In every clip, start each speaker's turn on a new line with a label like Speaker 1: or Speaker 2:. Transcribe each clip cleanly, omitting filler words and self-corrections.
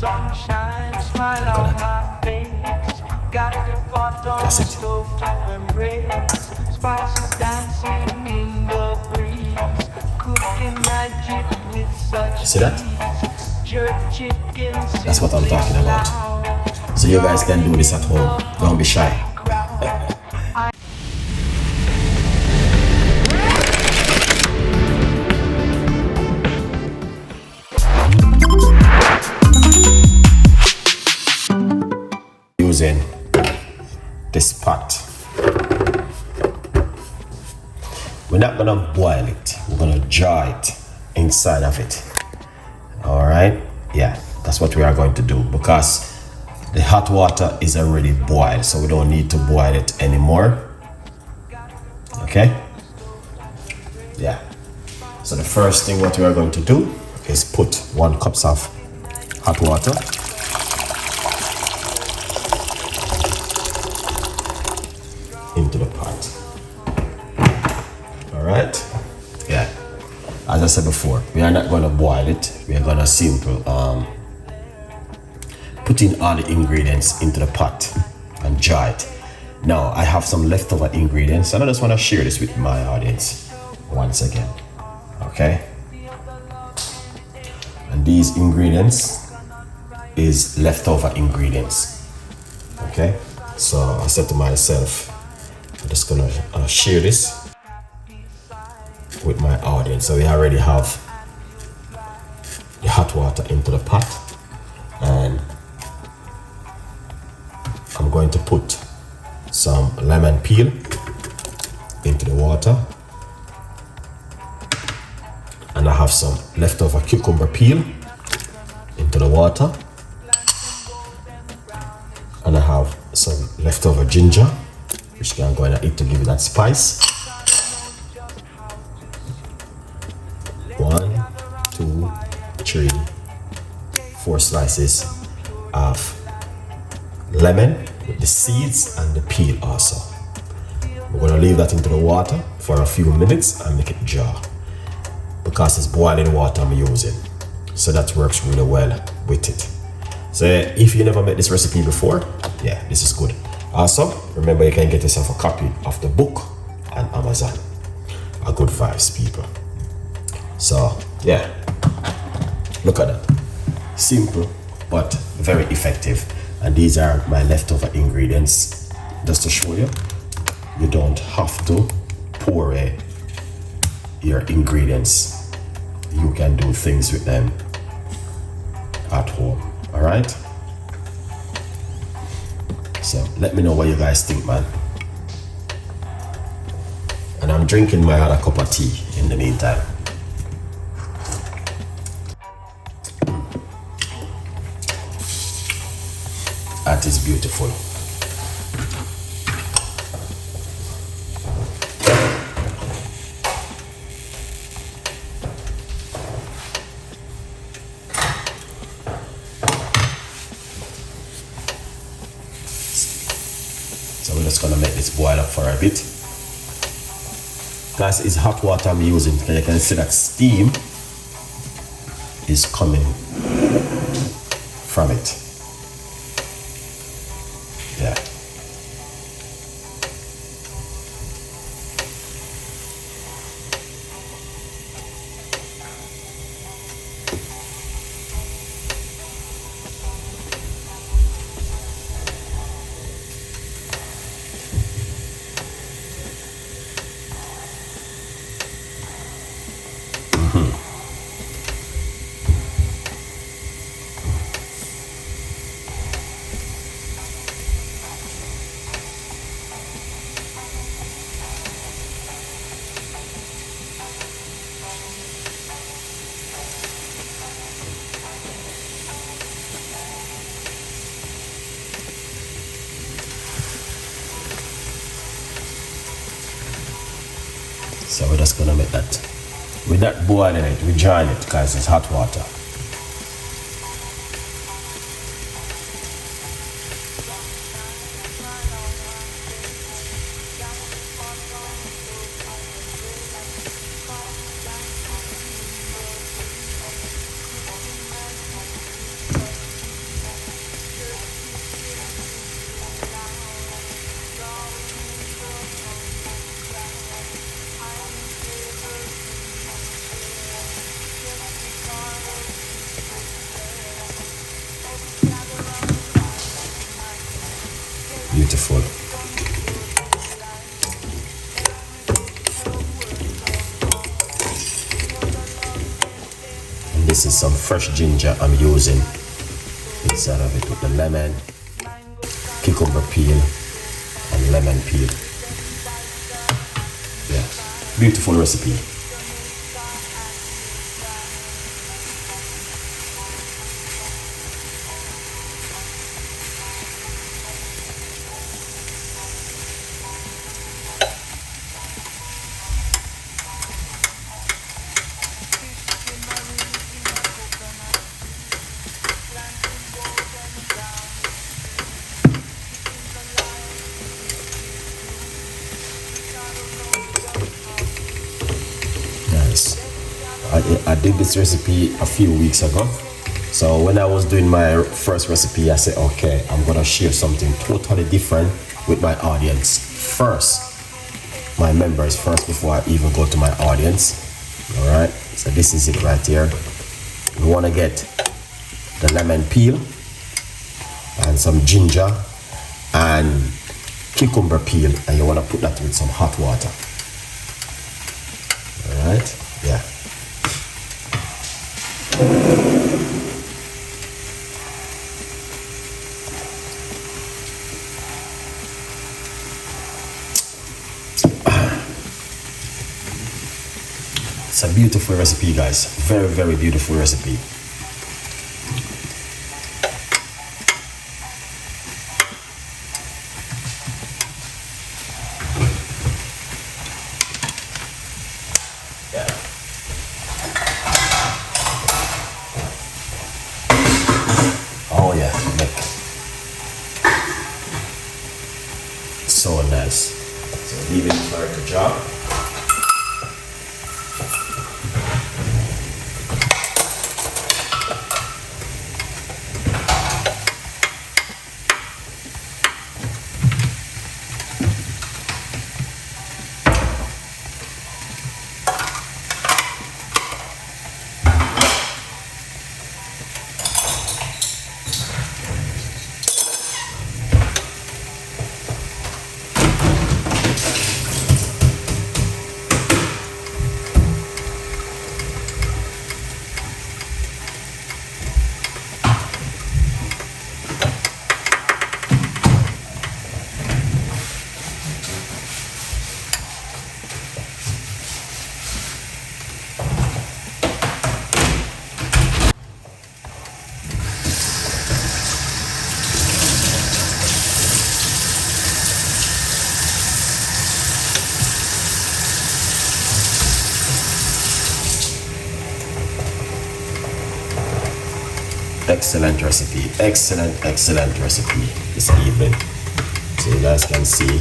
Speaker 1: Sunshine, smile on my face. Got the pot on the stove to embrace. Spices dancing in the breeze. Cooking magic with such
Speaker 2: see that?
Speaker 1: jerk chicken.
Speaker 2: That's what I'm talking about. So you guys can do this at home. Don't be shy. Using this pot. We're not gonna boil it, we're gonna jar it inside of it. All right, yeah, that's what we are going to do, because the hot water is already boiled, so we don't need to boil it anymore. Okay, yeah. So the first thing what we are going to do is put 1 cup of hot water into the pot. All right, yeah, as I said before, we are not going to boil it, we are going to put in all the ingredients into the pot and jar it. Now I have some leftover ingredients and I just want to share this with my audience once again. Okay, and these ingredients is leftover ingredients. Okay, so I said to myself, I'm just gonna share this with my audience. So we already have the hot water into the pot, and I'm going to put some lemon peel into the water, and I have some leftover cucumber peel into the water, and I have some leftover ginger, which I'm going to eat to give it that spice. 1, 2, 3, 4 slices of lemon with the seeds and the peel also. We're going to leave that into the water for a few minutes and make it jar, because it's boiling water I'm using, so that works really well with it. So if you never made this recipe before, yeah, this is good. Also, remember you can get yourself a copy of the book on Amazon. A good vibes, people. So yeah, look at that. Simple but very effective. And these are my leftover ingredients. Just to show you, you don't have to pour your ingredients. You can do things with them at home. All right, so let me know what you guys think, man. And I'm drinking my other cup of tea in the meantime. That is beautiful. So we're just gonna make this boil up for a bit. Guys, it's hot water I'm using. You can see that steam is coming from it. Yeah. So we're just gonna make that. We're not boiling it, we're drying it because it's hot water. Beautiful. And this is some fresh ginger I'm using inside of it with the lemon, cucumber peel, and lemon peel. Yeah, beautiful recipe. I did this recipe a few weeks ago. So when I was doing my first recipe, I said, okay, I'm gonna share something totally different with my audience first. My members first before I even go to my audience. All right, so this is it right here. You wanna get the lemon peel and some ginger and cucumber peel, and you wanna put that with some hot water. All right, yeah. It's a beautiful recipe, guys. Very, very beautiful recipe. Oh yeah, look. So nice. So leave it for it to drop. Excellent recipe, excellent recipe this evening. So you guys can see.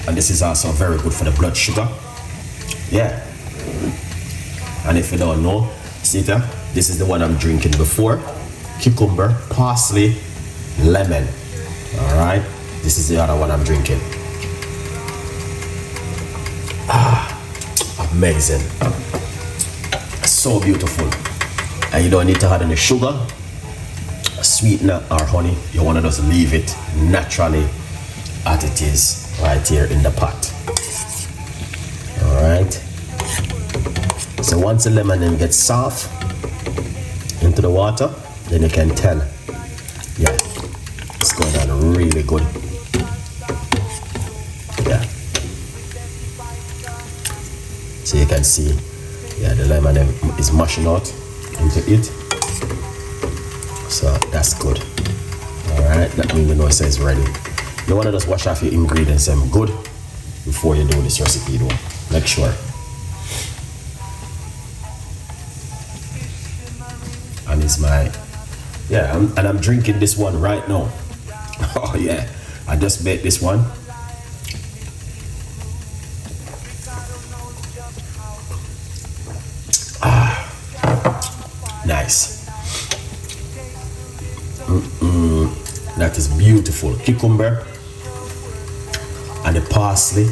Speaker 2: And this is also very good for the blood sugar. Yeah. And if you don't know, see there, this is the one I'm drinking before. Cucumber, parsley, lemon. All right, this is the other one I'm drinking. Amazing, so beautiful. And you don't need to add any sugar, sweetener or honey. You want to just leave it naturally as it is right here in the pot. All right, so once the lemon then gets soft into the water, then you can tell, yeah, it's going on really good. Yeah. So you can see, yeah, the lemon is mashing out into it. So that's good. All right, that means you know it says ready. You want to just wash off your ingredients and good before you do this recipe though. Make sure. And it's my, yeah, I'm drinking this one right now. Oh yeah, I just baked this one. Nice. That is beautiful. Cucumber, and the parsley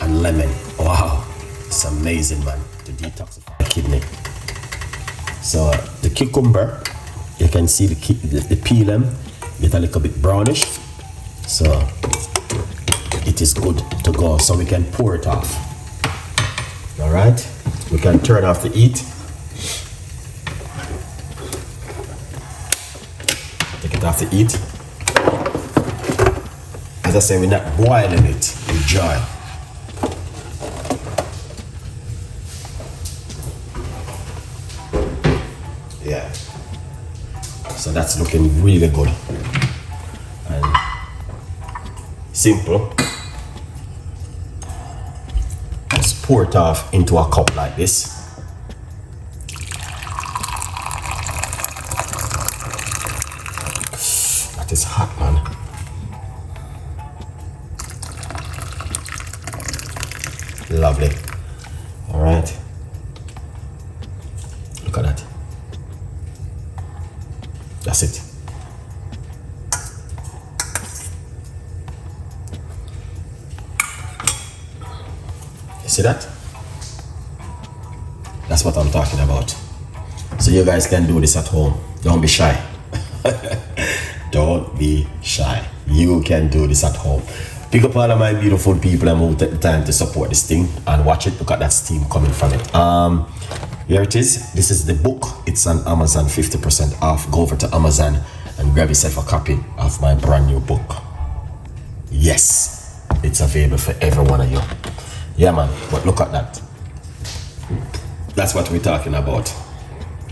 Speaker 2: and lemon. Wow, it's amazing, man, to detoxify the kidney. So the cucumber, you can see the peel them get a little bit brownish, so it is good to go. So we can pour it off. All right, we can turn off the heat. Take it off the heat. As I say, we're not boiling it with joy. Yeah. So that's looking really good. And simple. Just pour it off into a cup like this. That is hot, man. Lovely. All right. Look at that. That's it. You see that? That's what I'm talking about. So you guys can do this at home. Don't be shy. Don't be shy. You can do this at home. Pick up all of my beautiful people and we'll take the time to support this thing and watch it. Look at that steam coming from it. Here it is. This is the book. It's on Amazon, 50% off. Go over to Amazon and grab yourself a copy of my brand new book. Yes, it's available for every one of you. Yeah, man, but look at that. That's what we're talking about.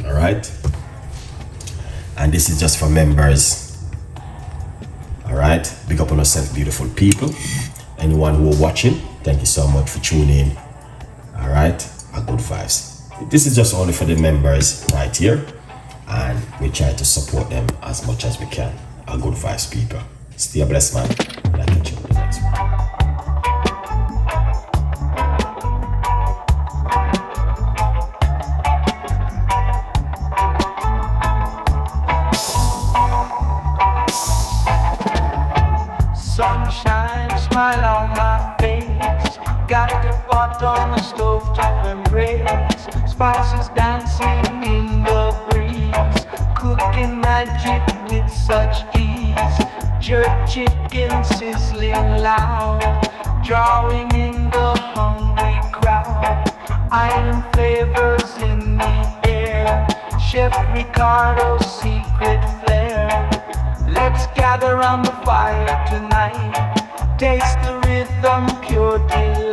Speaker 2: All right. And this is just for members. All right, big up on yourself, beautiful people. Anyone who are watching, thank you so much for tuning in. All right, a good vibes. This is just only for the members right here, and we try to support them as much as we can. A good vibes, people. Stay blessed, man. And I'll catch you in the next one.
Speaker 1: Sunshine, smile on my face. Got the pot on the stove to embrace. Spices dancing in the breeze. Cooking magic with such ease. Jerk chicken sizzling loud. Drawing in the hungry crowd. Iron flavors in the air. Chef Ricardo's secret flair. Let's gather around the fire tonight. Taste the rhythm, pure delight.